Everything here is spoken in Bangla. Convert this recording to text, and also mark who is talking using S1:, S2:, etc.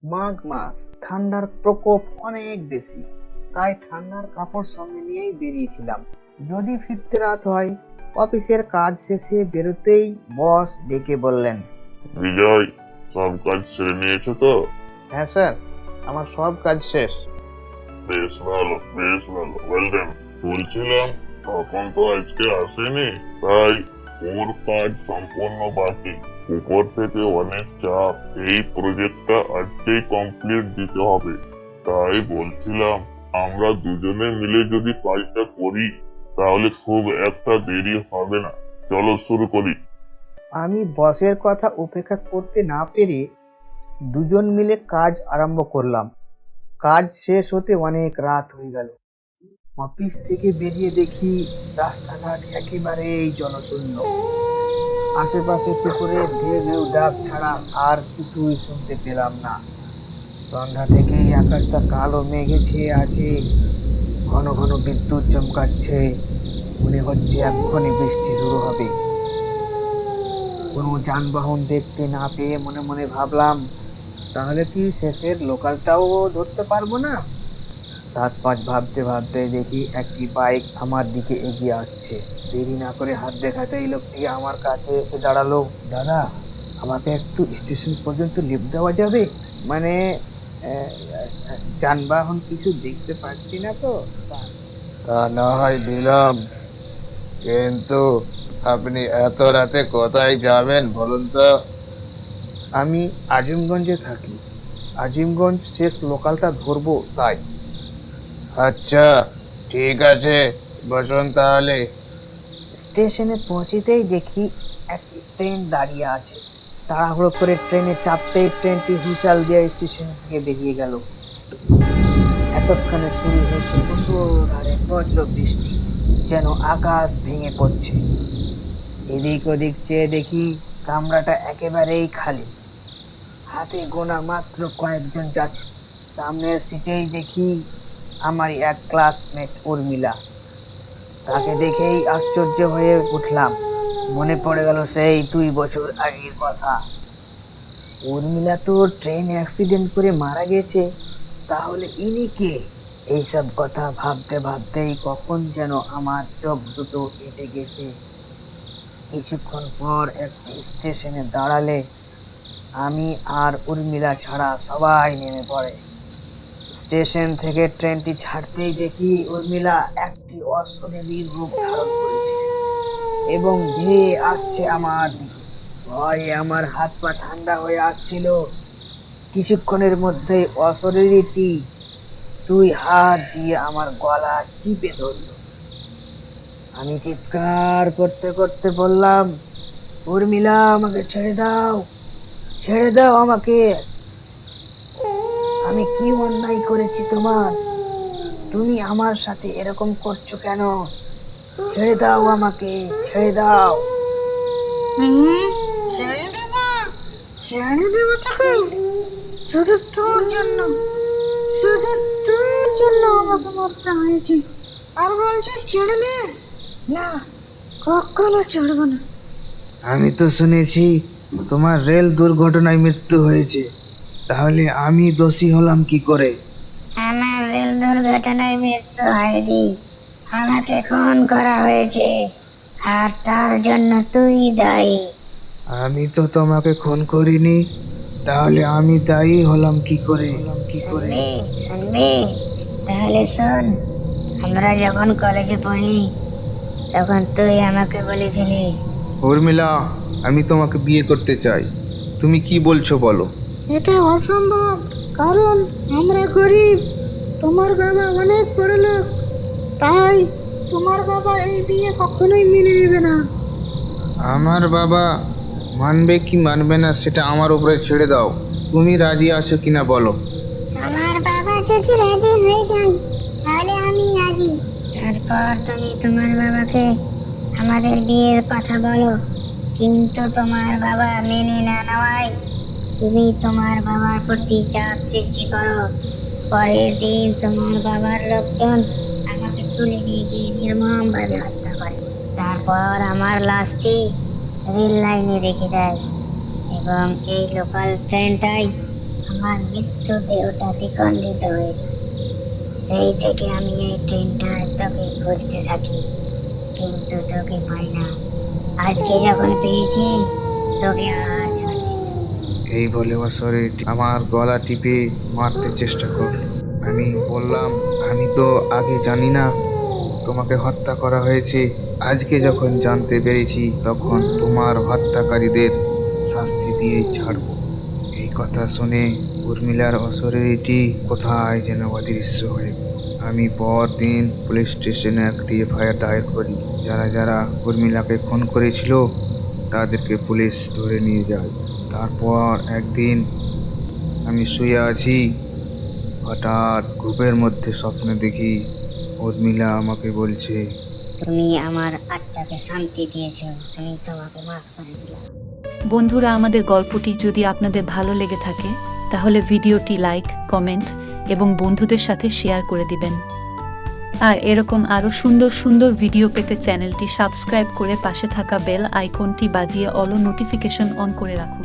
S1: মাঘ মাস, ঠান্ডার প্রকোপ অনেক বেশি, তাই ঠান্ডার কাপড় সঙ্গে নিয়েই বেরিয়েছিলাম। যদি ফিরতে রাত হয়। অফিসের কাজ শেষে বেরোতেই বস ডেকে বললেন,
S2: বিজয়, সব কাজ সেরে নিয়েছো তো?
S1: হ্যাঁ স্যার, আমার সব কাজ শেষ।
S2: বেশ ভালো, বেশ ভালো, ওয়েলডান। বলছিলাম, তখন তো আজকে আসেনি, তাই ওর কাজ সম্পূর্ণ বাকি। উপর থেকে অনেক চাপ, এই প্রজেক্টটা আজকেই কমপ্লিট দিতে হবে। তাই বলছিলাম, আমরা দুজনে মিলে যদি কাজটা করি তাহলে খুব একটা দেরি হবে না। চলো শুরু করি।
S1: আমি বসের কথা উপেক্ষা করতে না পেরে দুজন মিলে কাজ আরম্ভ করলাম। কাজ শেষ হতে অনেক রাত হয়ে গেল। অফিস থেকে বেরিয়ে দেখি রাস্তাঘাট একেবারেই জনশূন্য। আশেপাশে পুকুরে ঢেউ ঢেউ ডাক ছাড়া আর কিছুই শুনতে পেলাম না। সন্ধ্যা থেকেই আকাশটা কালো মেঘে ছেয়ে আছে, ঘন ঘন বিদ্যুৎ চমকাচ্ছে, মনে হচ্ছে এক্ষুনি বৃষ্টি শুরু হবে। কোনো যানবাহন দেখতে না পেয়ে মনে মনে ভাবলাম, তাহলে কি শেষের লোকালটাও ধরতে পারবো না? সাত পাঁচ ভাবতে ভাবতে দেখি একটি বাইক আমার দিকে এগিয়ে আসছে। দেরি না করে হাত দেখাতেই লোকটি আমার কাছে এসে দাঁড়ালো। দাদা, আমাকে একটু স্টেশন পর্যন্ত লিফট দেওয়া যাবে? মানে আহ, যানবাহন কিছু দেখতে পাচ্ছি না তো। তা না হয় দিলাম, কিন্তু আপনি এত রাতে কোথায় যাবেন বলুন তো? আমি আজিমগঞ্জে থাকি। আজিমগঞ্জ শেষ লোকালটা ধরবো তাই। আচ্ছা, ঠিক আছে, বসুন তাহলে। স্টেশনে পৌঁছেতেই দেখি একটি ট্রেন দাঁড়িয়ে আছে। তাড়াহুড়ো করে ট্রেনে চাপতেই ট্রেনটি হুইসেল দিয়ে স্টেশন থেকে বেরিয়ে গেল। এতক্ষণে শুরু হয়েছে মুষলধারে বজ্র বৃষ্টি, যেন আকাশ ভেঙে পড়ছে। এদিক ওদিক চেয়ে দেখি কামরাটা একেবারেই খালি, হাতে গোনা মাত্র কয়েকজন যাত্রী। সামনের সিটেই দেখি আমারই এক ক্লাসমেট উর্মিলা। তাকে দেখেই আশ্চর্য হয়ে উঠলাম। মনে পড়ে গেল সেই 2 বছর আগের কথা। উর্মিলা তো ট্রেন অ্যাক্সিডেন্ট করে মারা গেছে, তাহলে ইনি কে? এইসব কথা ভাবতে ভাবতেই কখন যেন আমার চোখ দুটো কেটে গেছে। কিছুক্ষণ পর একটি স্টেশনে দাঁড়ালে আমি আর উর্মিলা ছাড়া সবাই নেমে পড়ে। স্টেশন থেকে ট্রেনটি ছাড়তেই দেখি উর্মিলা একটি অশরীরী রূপ ধারণ করেছে এবং ধীরে আসছে আমার দিকে। ভয়ে আমার হাত পা ঠান্ডা হয়ে আসছিল। কিছুক্ষণের মধ্যেই অশরীরীটি 2 হাত দিয়ে আমার গলা টিপে ধরল। আমি চিৎকার করতে করতে বললাম, উর্মিলা, আমাকে ছেড়ে দাও, ছেড়ে দাও আমাকে। আমি কি অন্যায় করেছি তোমার? তুমি আমার সাথে এরকম করছো কেন? ছেড়ে দাও আমাকে, ছেড়ে দাও। ছেড়ে দেব? ছেড়ে দেব তোকে? শুধু তোর জন্য, শুধু তোর জন্য আমাকে মরতে হয়েছে, আর বলছিস ছেড়ে দে? না, কখনো ছাড়বো না। আমি তো শুনেছি তোমার রেল দুর্ঘটনায় মৃত্যু হয়েছে, তাহলে আমি দোষী হলাম কি করে?
S3: আমার রেল দুর্ঘটনায় মৃত্যু হয়নি, আমাকে খুন করা হয়েছে, আর তার জন্য তুই দায়ী।
S1: আমি তো তোমাকে খুন করিনি, তাহলে আমি দায়ী হলাম কি করে?
S3: শুনবি শুনবি, তাহলে শোন। আমরা যখন কলেজে পড়ি তখন তুই আমাকে বলেছিলি।
S1: উর্মিলা, আমি তোমাকে বিয়ে করতে চাই। তুমি কি বলছো বলো?
S3: এটা অসম্ভব, কারণ আমরা গরিব, তোমার বাবা অনেক বড় লোক, তাই তোমার বাবা এই বিয়ে কখনোই মেনে নেবে না।
S1: আমার বাবা মানবে কি মানবে না সেটা আমার উপরে ছেড়ে দাও। তুমি রাজি আছো কিনা বলো?
S3: আমার বাবা যদি রাজি হয়ে যান তাহলে আমি রাজি। তারপর তুমি তোমার বাবাকে আমাদের বিয়ের কথা বলো, কিন্তু তোমার বাবা মেনে না নেওয়ায় তুমি তোমার বাবার প্রতি চাপ সৃষ্টি করো। পরের দিন তোমার বাবার লোকজন আমাকে তুলে নিয়ে গিয়ে নির্মমভাবে হত্যা করে। তারপর আমার লাশটি রেল লাইনে রেখে দেয় এবং এই লোকাল ট্রেনটাই আমার মৃত্যুতে ওটা দ্বিখণ্ডিত হয়ে যায়। সেই থেকে আমি এই ট্রেনটায় তোকে খুঁজতে থাকি, কিন্তু তোকে পাই না। আজকে যখন পেয়েছি তোকে আর ছাড়ছি না।
S1: এই বলে অশরীর আমার গলা টিপে মারতে চেষ্টা করলো। আমি বললাম, আমি তো আগে জানি না তোমাকে হত্যা করা হয়েছে। আজকে যখন জানতে পেরেছি তখন তোমার হত্যাকারীদের শাস্তি দিয়েই ছাড়বো। এই কথা শুনে উর্মিলার অশরীরটি কোথায় যেন অদৃশ্য হয়ে গেল। আমি পরদিন পুলিশ স্টেশনে একটি এফআইআর দায়ের করি। যারা যারা উর্মিলাকে খুন করেছিল তাদেরকে পুলিশ ধরে নিয়ে যায়। তারপর একদিন আমি শুয়ে আছি, হঠাৎ ঘুমের মধ্যে স্বপ্নে দেখি উর্মিলা আমাকে বলছে,
S3: তুমি আমার আত্মাকে শান্তি দিয়েছো, আমি তোমাকে মাফ করে দিলাম।
S4: বন্ধুরা, আমাদের গল্পটি যদি আপনাদের ভালো লেগে থাকে তাহলে ভিডিওটি লাইক, কমেন্ট এবং বন্ধুদের সাথে শেয়ার করে দিবেন। আর এরকম আরো সুন্দর সুন্দর ভিডিও পেতে চ্যানেলটি সাবস্ক্রাইব করে পাশে থাকা বেল আইকনটি বাজিয়ে অল নোটিফিকেশন অন করে রাখুন।